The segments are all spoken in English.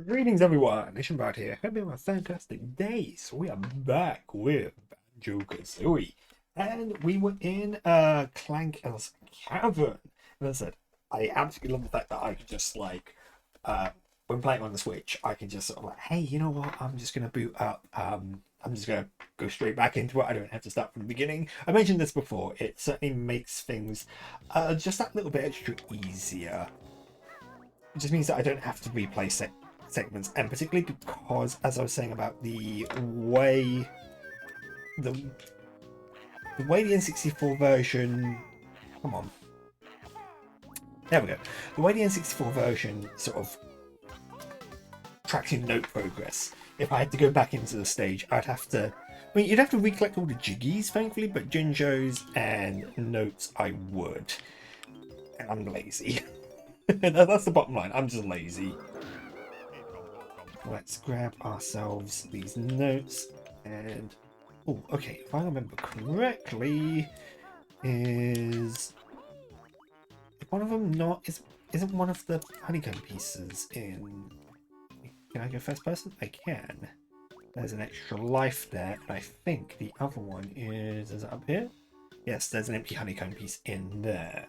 Greetings everyone, Nishanbad here. Hope you have a fantastic day. So we are back with Banjo Kazooie. And we were in Clanker's Cavern. And as I said, I absolutely love the fact that I could just when playing on the Switch, I can just sort of like, hey, you know what, I'm just gonna boot up I'm just gonna go straight back into it. I don't have to start from the beginning. I mentioned this before, it certainly makes things just that little bit extra easier. It just means that I don't have to replay segments, and particularly because, as I was saying about the, the way the N64 version, come on, there we go. The way the N64 version sort of tracks your note progress. If I had to go back into the stage, I'd have to. I mean, you'd have to recollect all the jiggies, thankfully, but Jinjos and notes I would. And I'm lazy. That's the bottom line. I'm just lazy. Let's grab ourselves these notes and oh, okay. If I remember correctly, is one of them not isn't one of the honeycomb pieces in? Can I go first person? I can. There's an extra life there, and I think the other one is it up here? Yes, there's an empty honeycomb piece in there.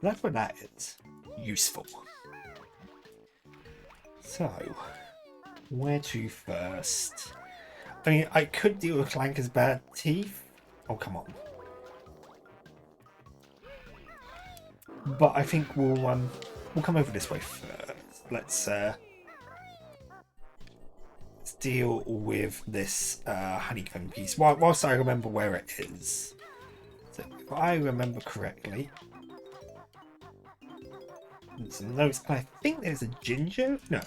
That's what that is. Useful. So, where to first? I mean, I could deal with Clanker's bad teeth. Oh, come on. But I think we'll come over this way first. Let's deal with this honeycomb piece whilst I remember where it is. So if I remember correctly, some notes. I think there's a Jinjo. No,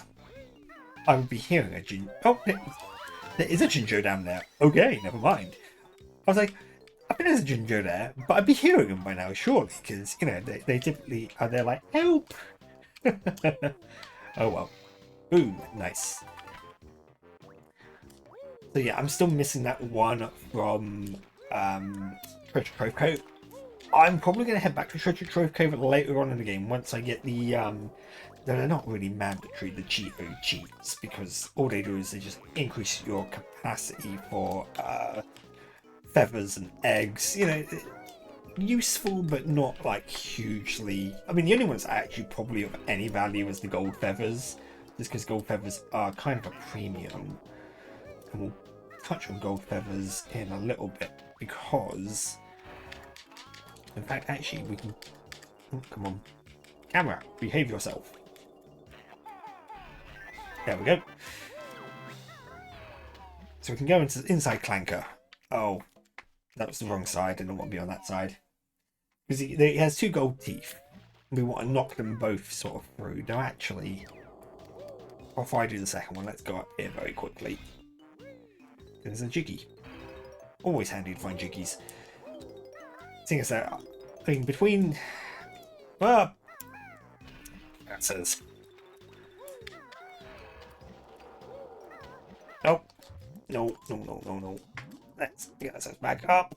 I would be hearing a Jinjo. Oh, there is a Jinjo down there. Okay, never mind. I was like, I think there's a Jinjo there, but I'd be hearing them by now, surely, because you know they typically are there like help. Oh well. Boom, nice. So yeah, I'm still missing that one from Treasure Trove Cove. I'm probably going to head back to Treasure Trove Cove later on in the game once I get the they're not really mandatory, the Cheeto cheats, because all they do is they just increase your capacity for feathers and eggs. You know, useful but not like hugely. I mean, the only ones actually probably of any value is the gold feathers, just because gold feathers are kind of a premium. And we'll touch on gold feathers in a little bit because, in fact, actually, we can. Oh, come on, camera, behave yourself. There we go. So we can go inside Clanker. Oh, that was the wrong side. I didn't want to be on that side because he has two gold teeth. We want to knock them both sort of through. No, actually, before I do the second one, let's go up here very quickly. There's a Jiggy. Always handy to find Jiggies. Seeing as that, I mean, between. Well, that says. Oh, no. Let's get ourselves back up.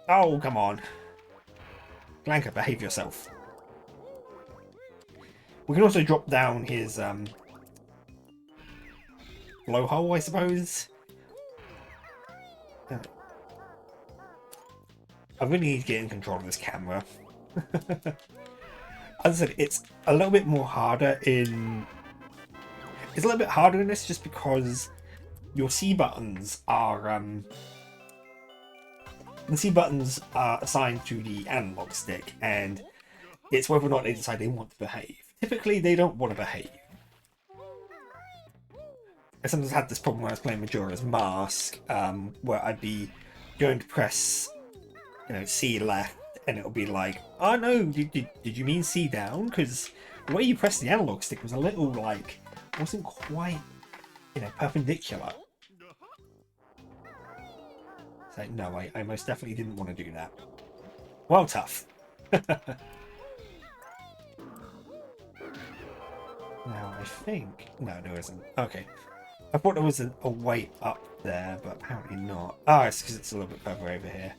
Oh, come on. Clanker, behave yourself. We can also drop down his blowhole, I suppose. I really need to get in control of this camera. As I said, it's a little bit more harder in. It's a little bit harder in this just because your C buttons are the C buttons are assigned to the analog stick, and it's whether or not they decide they want to behave. Typically, they don't want to behave. I sometimes had this problem when I was playing Majora's Mask, where I'd be going to press, C left, and it'll be like, oh no, did you mean C down? Because the way you pressed the analog stick was a little like, wasn't quite, perpendicular. It's like, no, I most definitely didn't want to do that. Well, tough. Now, I think... No, there isn't. Okay. I thought there was a way up there, but apparently not. Oh, it's because it's a little bit further over here.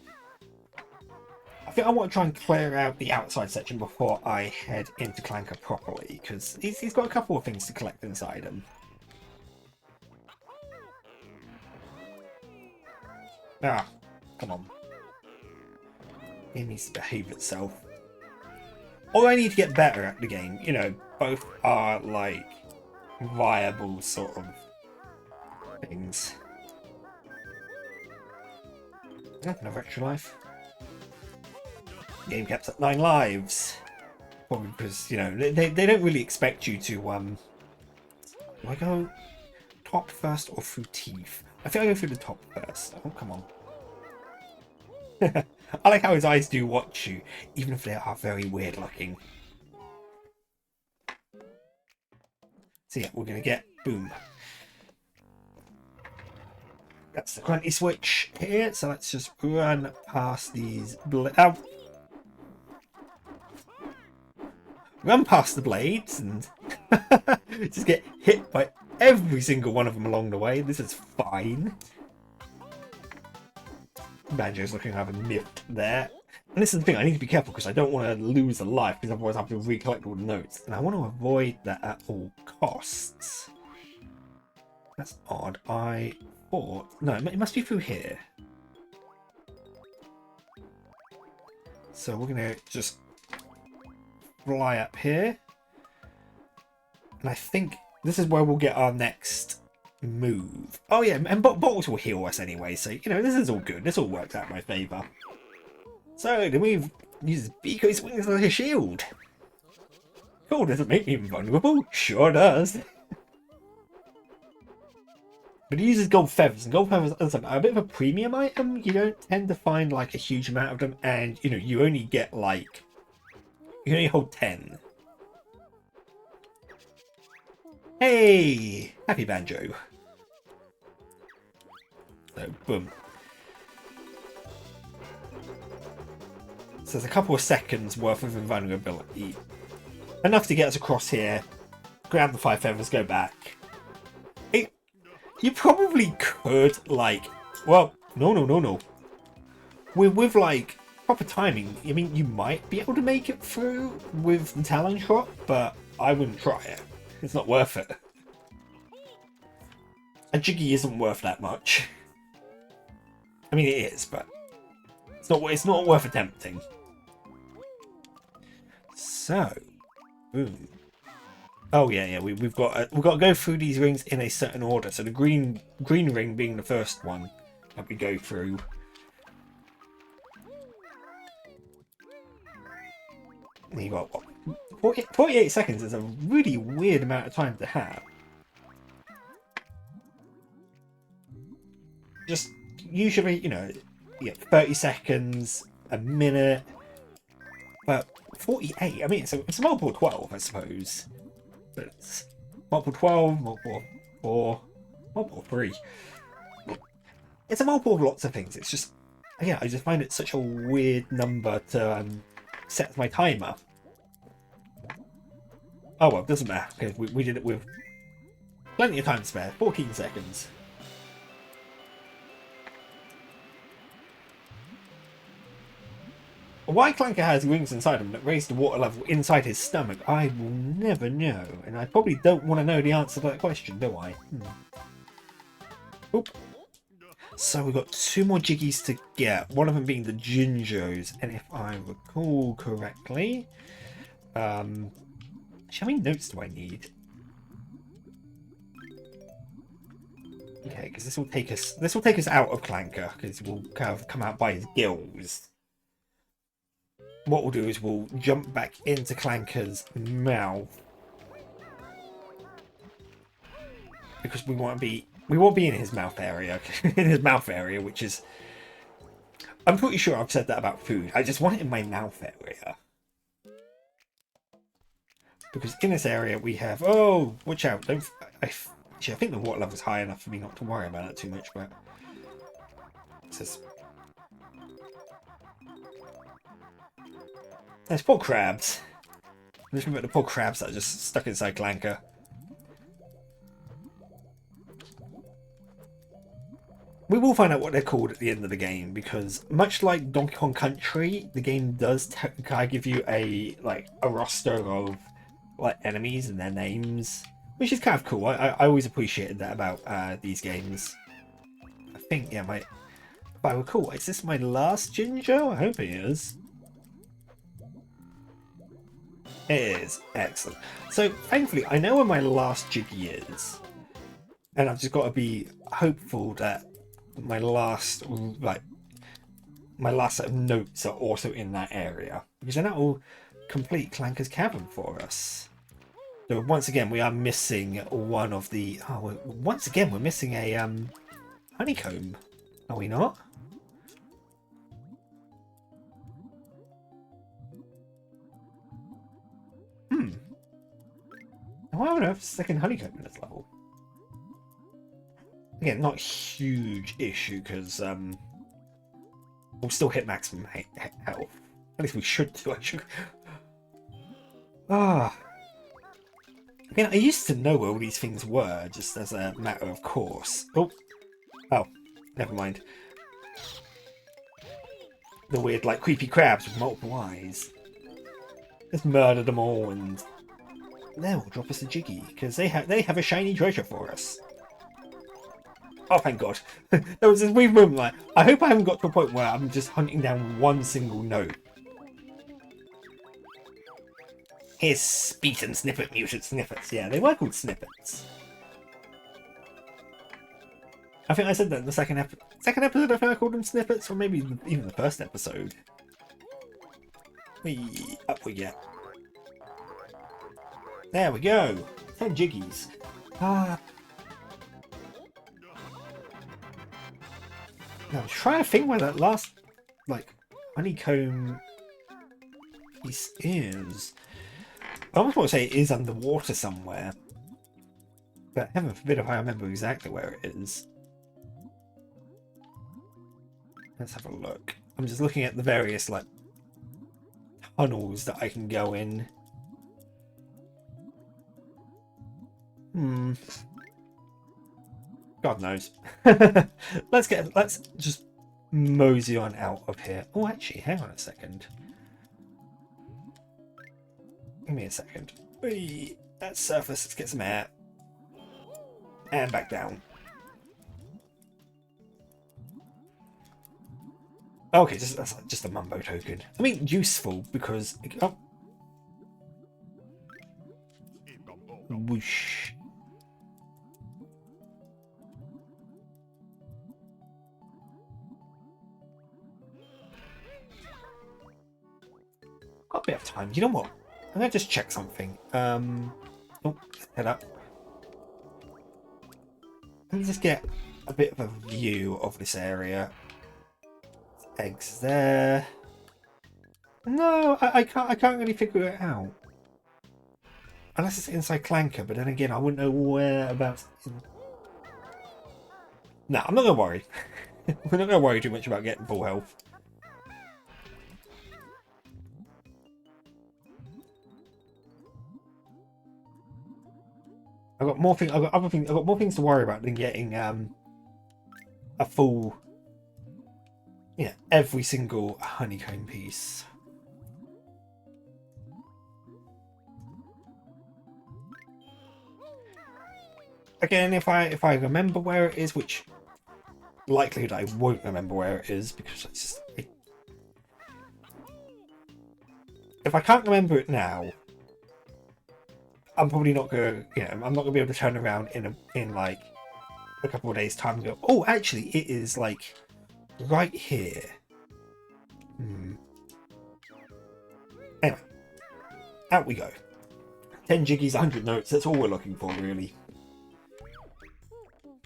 I think I want to try and clear out the outside section before I head into Clanker properly, because he's got a couple of things to collect inside him. Ah, come on. It needs to behave itself. Or I need to get better at the game. You know, both are like viable sort of things. Oh, another extra life. Game caps at 9 lives. Probably because, you know, they don't really expect you to, do I go top first or through teeth? I think I go through the top first. Oh, come on. I like how his eyes do watch you, even if they are very weird looking. So yeah, we're going to get, boom. That's the grunty switch here, so let's just run past these run past the blades and just get hit by every single one of them along the way. This is fine. Banjo's looking rather miffed there. And this is the thing, I need to be careful because I don't want to lose a life, because otherwise I have to recollect all the notes. And I want to avoid that at all costs. That's odd. I thought... No, it must be through here. So we're going to just fly up here. And I think this is where we'll get our next move. Oh yeah, and bottles will heal us anyway, so you know, this is all good. This all works out in my favour. So the move uses Biko's wings like a shield. Cool, does it make me invulnerable? Sure does. But it uses gold feathers, and gold feathers are a bit of a premium item. You don't tend to find like a huge amount of them, and you know, you only get like, you only hold 10. Hey! Happy Banjo. So, boom. So there's a couple of seconds worth of invulnerability. Enough to get us across here, grab the 5 feathers, go back. You probably could, like... Well, no. With like, proper timing, I mean, you might be able to make it through with the Talon Shot, but I wouldn't try it. It's not worth it. A Jiggy isn't worth that much. I mean, it is, but it's not worth attempting. So, boom. Oh yeah. We've got to go through these rings in a certain order. So the green ring being the first one that we go through. And you got what? 48 seconds is a really weird amount of time to have. Just usually, you know, you get 30 seconds, a minute, but 48. I mean, it's a multiple 12, I suppose. But it's multiple 12, multiple 4, multiple 3. It's a multiple of lots of things. It's just, yeah, I just find it such a weird number to set my timer. Oh well, doesn't matter, because we did it with plenty of time spare. 14 seconds. Why Clanker has wings inside him that raise the water level inside his stomach, I will never know. And I probably don't want to know the answer to that question, do I? Oop. So we've got 2 more Jiggies to get, one of them being the Jinjos. And if I recall correctly... how many notes do I need? Okay, because this will take us out of Clanker, because we'll kind of come out by his gills. What we'll do is we'll jump back into Clanker's mouth, because we won't be in his mouth area, which is, I'm pretty sure I've said that about food. I just want it in my mouth area, because in this area we have, oh, watch out! Actually, I think the water level's high enough for me not to worry about it too much, but it says. There's poor crabs. I'm just remember the poor crabs that are just stuck inside Clanker. We will find out what they're called at the end of the game, because much like Donkey Kong Country, the game does kind of give you a roster of like enemies and their names, which is kind of cool. I always appreciated that about these games. I think, yeah, if I recall, is this my last Ginger? I hope it is. It is. Excellent. So, thankfully, I know where my last Jiggy is. And I've just got to be hopeful that my last set of notes are also in that area. Because then that will complete Clanker's Cavern for us. So once again, we are missing one of the... Oh, once again, we're missing a honeycomb. Are we not? Why on earth is the second honeycomb in this level? Again, not a huge issue, because we'll still hit maximum health. At least we should do, actually. Ah. Again, I used to know where all these things were, just as a matter of course. Oh, never mind. The weird, like, creepy crabs with multiple eyes. Let's murder them all, and they'll drop us a Jiggy, because they have a shiny treasure for us. Oh, thank God. There was this weird moment, like, I hope I haven't got to a point where I'm just hunting down one single note. Here's Speed and Snippet Mutant Snippets. Yeah, they were called Snippets. I think I said that in the second episode. I think I called them Snippets, or maybe even the first episode. Up we get. There we go. 10 Jiggies. Now, I'm trying to think where that last, like, honeycomb piece is. I almost want to say it is underwater somewhere. But heaven forbid if I remember exactly where it is. Let's have a look. I'm just looking at the various, like, tunnels that I can go in. God knows. Let's just mosey on out of here. Oh, actually, hang on a second. Give me a second. That surface, let's get some air. And back down. Okay, that's just a mumbo token. I mean, useful because... Oh. Whoosh. Got a bit of time. You know what? I'm going to just check something. Oh, head up. Let me just get a bit of a view of this area. Eggs there. No, I can't really figure it out. Unless it's inside Clanker, but then again, I wouldn't know whereabouts. No, I'm not going to worry. We're not going to worry too much about getting full health. I've got more things. I've got more things to worry about than getting a full, every single honeycomb piece. Again, if I remember where it is, which likelihood I won't remember where it is because it's just. If I can't remember it now, I'm probably not gonna, I'm not gonna be able to turn around in like a couple of days' time and go, oh, actually, it is like right here. Anyway, out we go. 10 Jiggies, 100 notes. That's all we're looking for, really.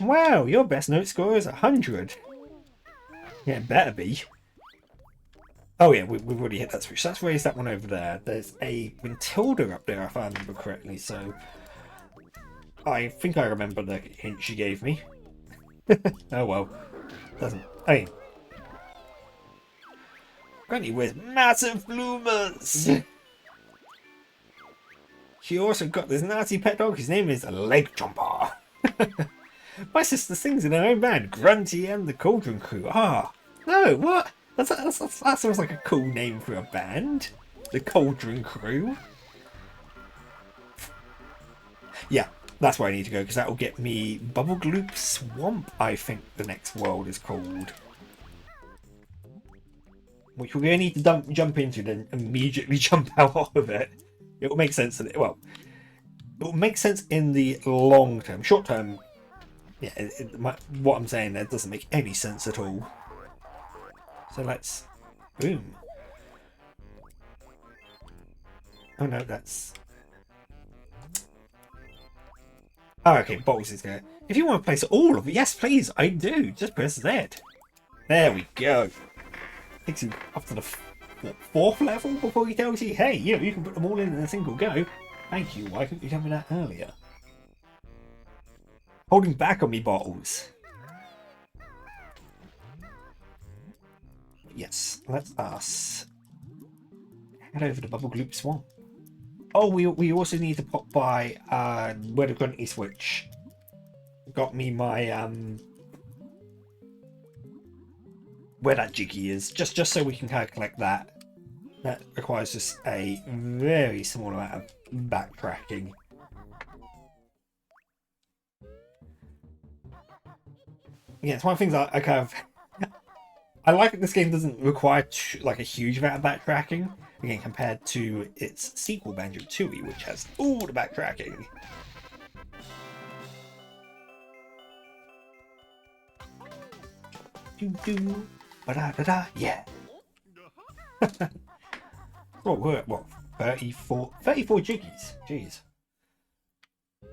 Wow, your best note score is 100. Yeah, it better be. Oh yeah, we've already hit that switch. So let's raise that one over there. There's a Matilda up there, if I remember correctly. So I think I remember the hint she gave me. Oh well, doesn't. I mean, Granny with massive bloomers. She also got this nasty pet dog. His name is Leg Jumper. My sister sings in her own band, Grunty and the Cauldron Crew. Ah, no, what? That sounds like a cool name for a band. The Cauldron Crew. Yeah, that's where I need to go, because that will get me Bubble Gloop Swamp, I think the next world is called. Which we're going to need to jump into, then immediately jump out of it. It will make sense. Well, it will make sense in the long term. Short term, yeah, what I'm saying there doesn't make any sense at all. So let's... Boom. Oh no, that's... Oh, okay, box is there. If you want to place all of it, yes, please, I do. Just press Z. There we go. Takes you up to the fourth level before he tells you, hey, you can put them all in a single go. Thank you. Why couldn't you tell me that earlier? Holding back on me bottles. Yes, let us head over to Bubble Gloop Swamp. Oh, we also need to pop by where the Grunty Switch got me my where that Jiggy is, just so we can kind of collect that. That requires just a very small amount of backtracking. Yeah, it's one of the things I kind of... I like that this game doesn't require like a huge amount of backtracking, again, compared to its sequel, Banjo Tooie, which has all the backtracking. Do-do, ba-da-da-da, yeah. Oh, we're at what? 34 jiggies. Jeez. I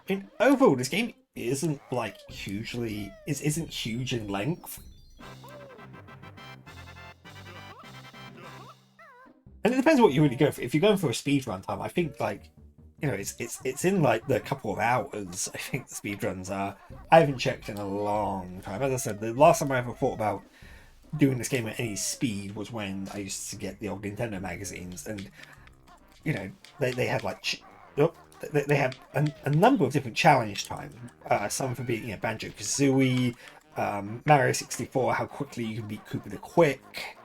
mean, overall, this game isn't like isn't huge in length. And it depends what you really go for. If you're going for a speedrun time, I think like, you know, it's in like the couple of hours, I think the speedruns are. I haven't checked in a long time. As I said, the last time I ever thought about doing this game at any speed was when I used to get the old Nintendo magazines, and you know, they had like they had a number of different challenge time. Some for beating Banjo Kazooie, Mario 64, how quickly you can beat Koopa the Quick.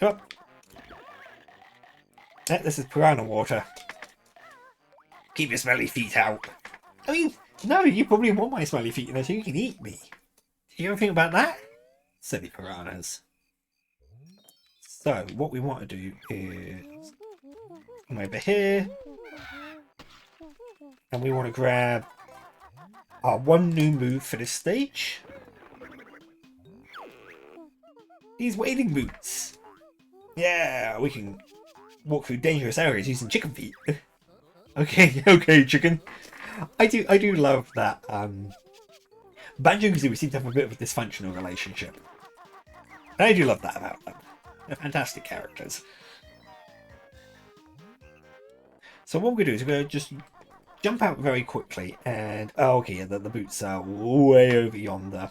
Oh. This is piranha water. Keep your smelly feet out. I mean, no, you probably want my smelly feet in there so you can eat me. You ever think about that? Silly piranhas. So, what we want to do is come over here. And we want to grab our one new move for this stage. These wading boots. Yeah, we can walk through dangerous areas using chicken feet. Okay, chicken. I do love that. Banjo and Kazooie seem to have a bit of a dysfunctional relationship. And I do love that about them. They're fantastic characters. So what we're going to do is we're going to just jump out very quickly and... Oh, okay, yeah, the boots are way over yonder.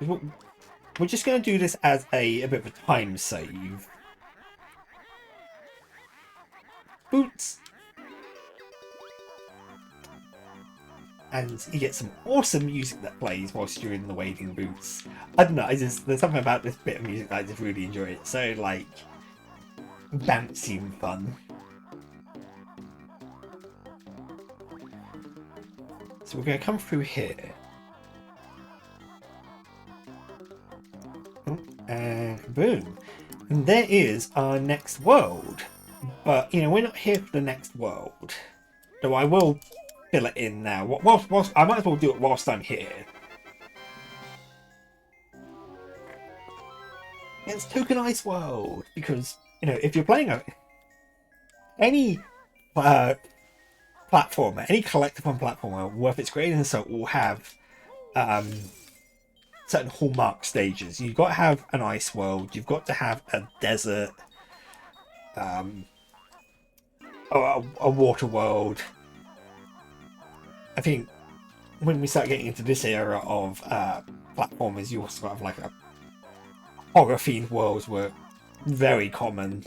We're just going to do this as a bit of a time save. Boots! And you get some awesome music that plays whilst you're in the wading boots. I don't know, there's something about this bit of music that I just really enjoy. It's so, like, bouncy and fun. So we're going to come through here. And boom. And there is our next world. But, you know, we're not here for the next world. Though I will fill it in now. Whilst, I might as well do it whilst I'm here. It's Tokenized World. Because, you know, if you're playing any platformer, any collectathon platformer worth its great and salt will have certain hallmark stages. You've got to have an ice world, you've got to have a desert, a water world. I think when we start getting into this era of platformers, you also have like a horror themed worlds were very common.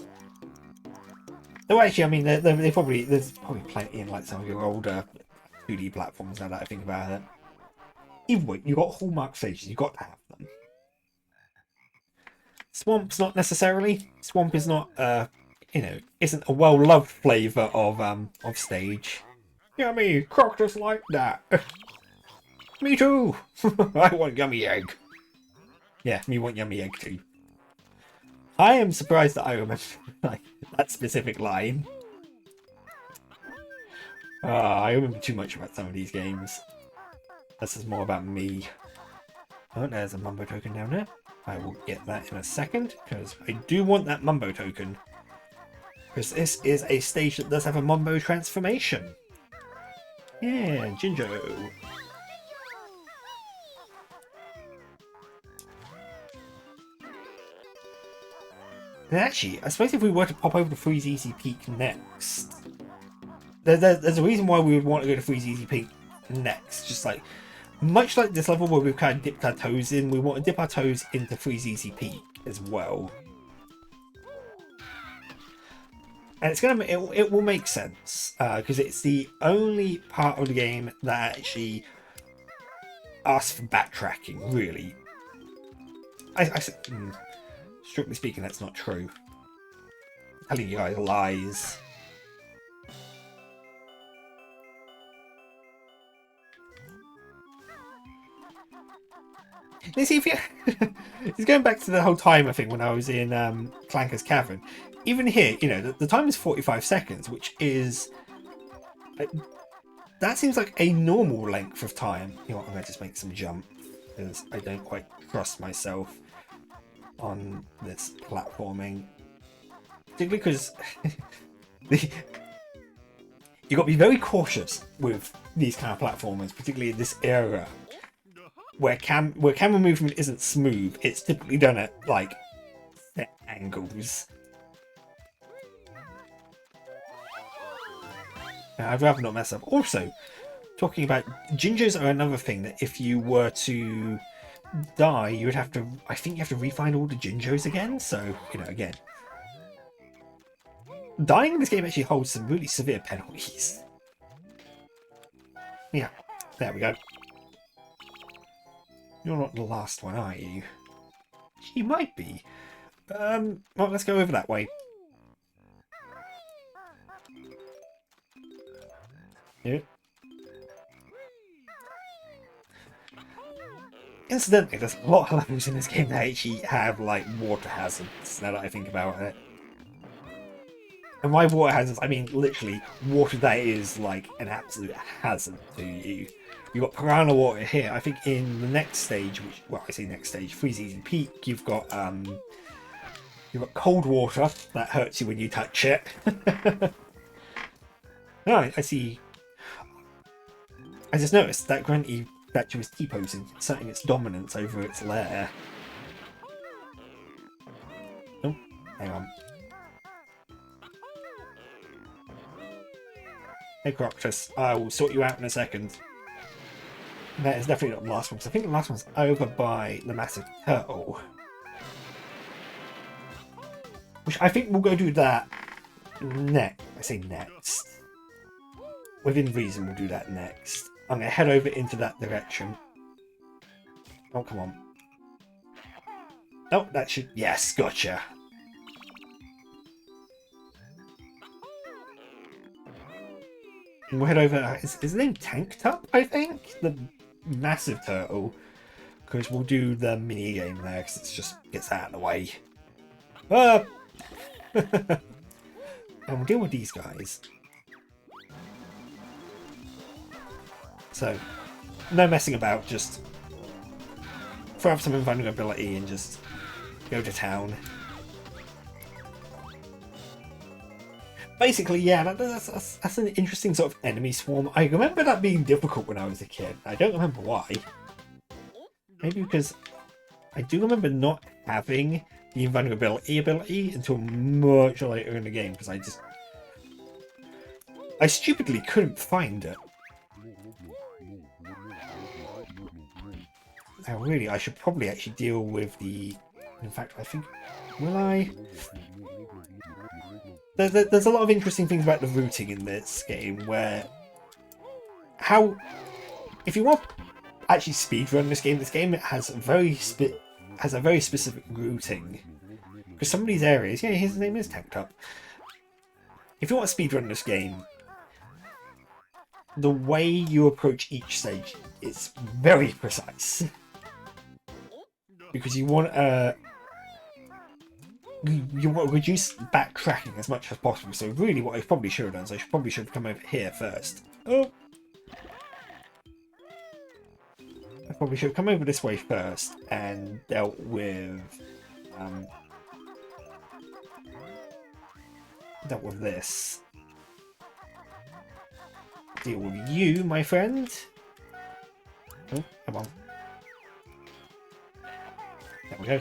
Though actually, I mean, they probably there's probably plenty in like some of your older 2D platforms now that I think about it. Either way, you got hallmark stages. You got to have them. Swamp's not necessarily. Swamp is not isn't a well loved flavour of stage. Yummy, crocodiles like that. Me too. I want yummy egg. Yeah, me want yummy egg too. I am surprised that I remember like that specific line. I remember too much about some of these games. This is more about me. Oh, there's a Mumbo token down there. I will get that in a second, because I do want that Mumbo token. Because this is a stage that does have a Mumbo transformation. Yeah, Jinjo. And actually, I suppose if we were to pop over to Freeze Easy Peak next, there's a reason why we would want to go to Freeze Easy Peak next. Just like, much like this level where we've kind of dipped our toes in, we want to dip our toes into Freeze Easy Peak as well. And it's gonna it will make sense because it's the only part of the game that actually asks for backtracking. Really, strictly speaking, that's not true. I'm telling you guys lies. You see, if you it's going back to the whole timer thing when I was in Clanker's Cavern. Even here, you know, the time is 45 seconds, which is that seems like a normal length of time. You know what? I'm going to just make some jump because I don't quite trust myself on this platforming, particularly because you got to be very cautious with these kind of platformers, particularly in this era where camera movement isn't smooth. It's typically done at like set angles. Now, I'd rather not mess up. Also, talking about Jinjos are another thing that if you were to die, you would have to. I think you have to refine all the Jinjos again. So you know, again, dying in this game actually holds some really severe penalties. Yeah, there we go. You're not the last one, are you? You might be. Well, let's go over that way. Yeah. Incidentally, there's a lot of levels in this game that actually have like water hazards. Now that I think about it, and by water hazards, I mean literally water that is like an absolute hazard to you. You've got piranha water here. I think in the next stage, which, well, I say next stage, Freeze Easy Peak, you've got cold water that hurts you when you touch it. Oh, I see. I just noticed that Grunty statue was T-posing, asserting its dominance over its lair. Oh, hang on. Hey, Croctus, I will sort you out in a second. That is definitely not the last one, because I think the last one's over by the massive turtle. Which I think we'll go do that next. I say next. Within reason, we'll do that next. I'm going to head over into that direction. Oh, come on. Oh, that should... Yes, gotcha. And we'll head over... Is his name Tank Tup, I think? The massive turtle. Because we'll do the mini game there, because it just gets out of the way. Ah! And we'll deal with these guys. So, no messing about, just throw up some invulnerability and just go to town. Basically, yeah, that's an interesting sort of enemy swarm. I remember that being difficult when I was a kid. I don't remember why. Maybe because I do remember not having the invulnerability ability until much later in the game, because I stupidly couldn't find it. Now, really, I should probably actually deal with the... In fact, I think... Will I? there's a lot of interesting things about the routing in this game, where if you want to actually speedrun this game has a very specific routing. Because some of these areas, yeah, his name is Tanked Up. If you want to speedrun this game, the way you approach each stage is very precise. Because you want to reduce backtracking as much as possible. So really what I probably should have done is I probably should have come over here first. Oh! I probably should have come over this way first and dealt with this. Deal with you, my friend. Oh, come on. There we go.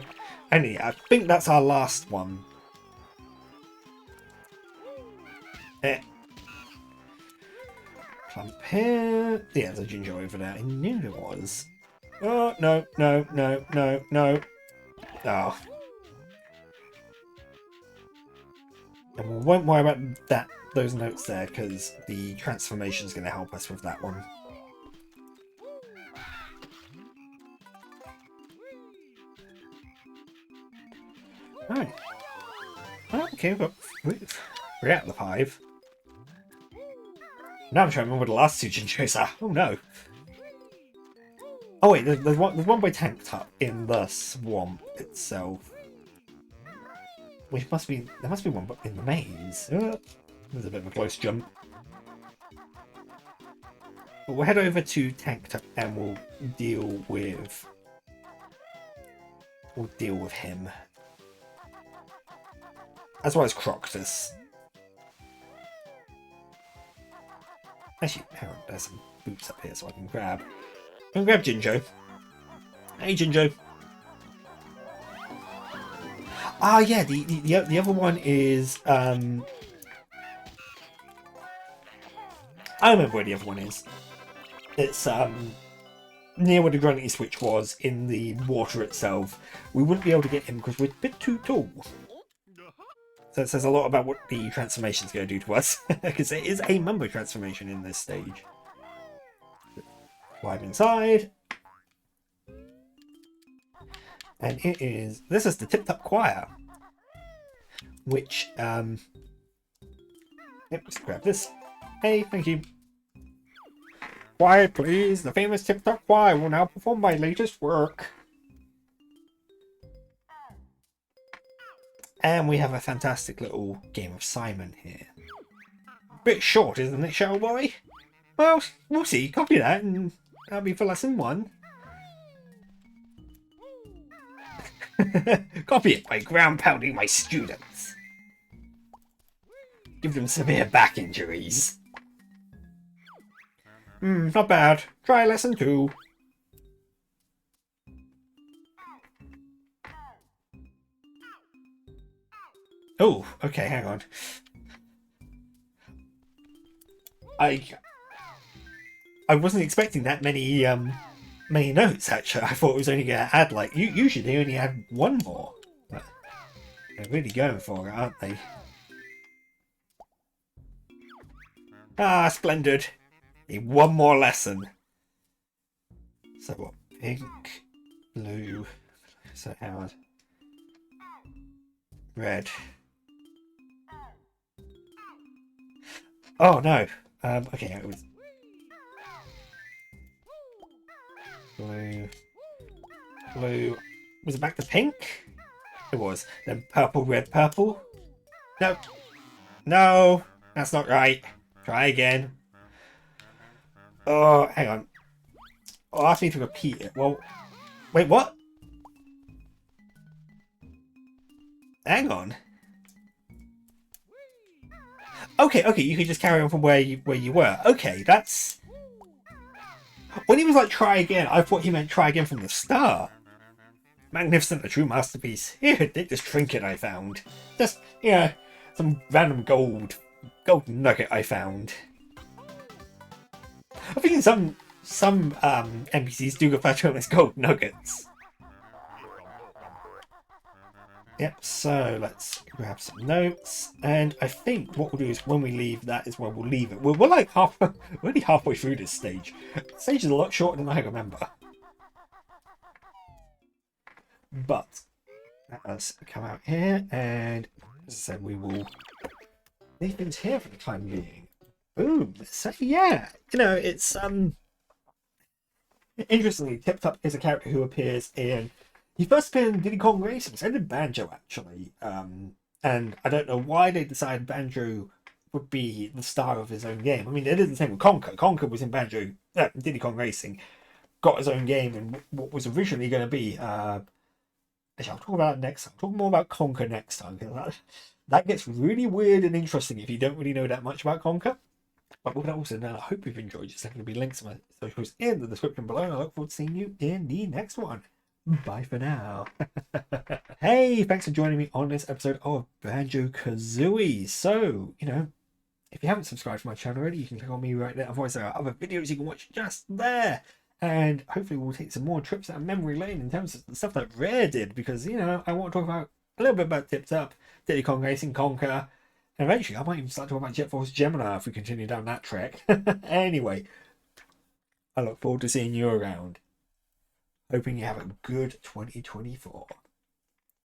Anyway, I think that's our last one. Clump here. Yeah, there's a ginger over there. I knew there was. Oh, no, no, no, no, no. Oh. And we won't worry about those notes there, because the transformation is going to help us with that one. Right. Oh, okay, we're out of the 5. Now I'm trying to remember what the last 2 gingers are. Oh no. Oh wait, there's one by Tanked Up in the swamp itself. There must be one in the maze. There's a bit of a close jump. But we'll head over to Tanked Up and we'll deal with him. As well as Croctus. Actually, hang on, there's some boots up here so I can grab. I can grab Jinjo. Hey, Jinjo. Ah, yeah, the other one is I remember where the other one is. It's near where the gravity switch was in the water itself. We wouldn't be able to get him because we're a bit too tall. So it says a lot about what the transformation's going to do to us, because it is a Mumbo transformation in this stage. Climb inside. And this is the Tipped Up Choir, which, yep, let's grab this. Hey, thank you. Quiet, please. The famous Tipped Up Choir will now perform my latest work. And we have a fantastic little game of Simon here. Bit short, isn't it, Shellboy? Well, we'll see. Copy that, and that'll be for lesson 1. Copy it by ground pounding my students. Give them severe back injuries. Not bad. Try lesson 2. Oh, okay, hang on. I wasn't expecting that many notes, actually. I thought it was only going to add, like, usually they only add 1 more. But they're really going for it, aren't they? Ah, splendid. Need 1 more lesson. So what? Pink, blue, so hard. Red. Oh no. Okay, it was blue. Blue. Was it back to pink? It was. Then purple, red, purple. No. No, that's not right. Try again. Oh, hang on. Oh, ask me to repeat it. Well, wait, what? Hang on. Okay, you can just carry on from where you were. Okay, that's... When he was like, try again, I thought he meant try again from the start. Magnificent, a true masterpiece. Here, take this trinket I found. Just, yeah, some random gold nugget I found. I think some NPCs do refer to them as gold nuggets. Yep, so let's grab some notes, and I think what we'll do is when we leave, that is where we'll leave it. We're like we're only halfway through this stage. The stage is a lot shorter than I remember. But let us come out here, and as I said, we will leave things here for the time being. Boom. So yeah, it's interestingly, Tip Top is a character who appears in. He first appeared in Diddy Kong Racing, so did Banjo actually. And I don't know why they decided Banjo would be the star of his own game. I mean, they did the same with Conker. Conker was in Diddy Kong Racing, got his own game, and what was originally going to be. Actually, I'll talk about it next time. I'll talk more about Conker next time, because that gets really weird and interesting if you don't really know that much about Conker. But what else? And I hope you've enjoyed. Just going to be links to my socials in the description below. And I look forward to seeing you in the next one. Bye for now. Hey, thanks for joining me on this episode of Banjo Kazooie. So, if you haven't subscribed to my channel already, you can click on me right there. Otherwise, there are other videos you can watch just there. And hopefully we'll take some more trips down memory lane in terms of the stuff that Rare did. Because, I want to talk about a little bit about Tip Top, Diddy Kong Racing, Conker. And eventually, I might even start talking about Jet Force Gemini if we continue down that track. Anyway, I look forward to seeing you around. Hoping you have a good 2024.